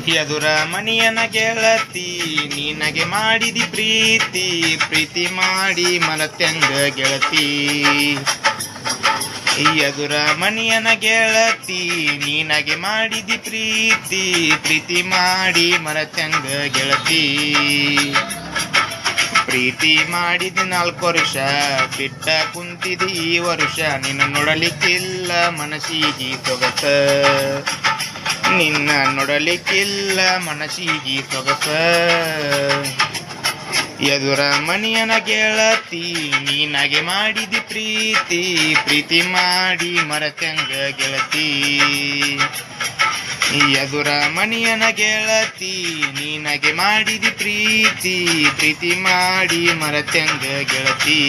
ಎದುರ ಮನಿಯನ ಗೆಳತಿ ನಿನಗೆ ಮಾಡಿದಿ ಪ್ರೀತಿ ಪ್ರೀತಿ ಮಾಡಿ ಮನತ್ಯಂಗ ಗೆಳತಿ. ಎದುರ ಮನಿಯನ ಗೆಳತಿ ನಿನಗೆ ಮಾಡಿದಿ ಪ್ರೀತಿ ಪ್ರೀತಿ ಮಾಡಿ ಮನತ್ಯಂಗ ಗೆಳತಿ. ಪ್ರೀತಿ ಮಾಡಿದ 4 ವರ್ಷ ಬಿಟ್ಟ ಕುಂತಿದಿ ಈ ವರ್ಷ ನಿನ್ನ ನೋಡಲಿಕ್ಕಿಲ್ಲ ಮನಸ್ಸಿಗೆ ಸೊಗಸ. ನಿನ್ನ ನೋಡಲಿಕ್ಕಿಲ್ಲ ಮನಸ್ಸಿಗೆ ಸೊಗಸ. ಎದುರ ಮನಿಯನ ಗೆಳತಿ ನೀನಾಗೆ ಮಾಡಿದಿ ಪ್ರೀತಿ ಪ್ರೀತಿ ಮಾಡಿ ಮರತ್ಯಂಗ ಗೆಳತಿ. ಎದುರ ಮನಿಯನ ಗೆಳತಿ ನೀನಗೆ ಮಾಡಿದಿ ಪ್ರೀತಿ ಪ್ರೀತಿ ಮಾಡಿ ಮರತ್ಯಂಗ ಗೆಳತಿ.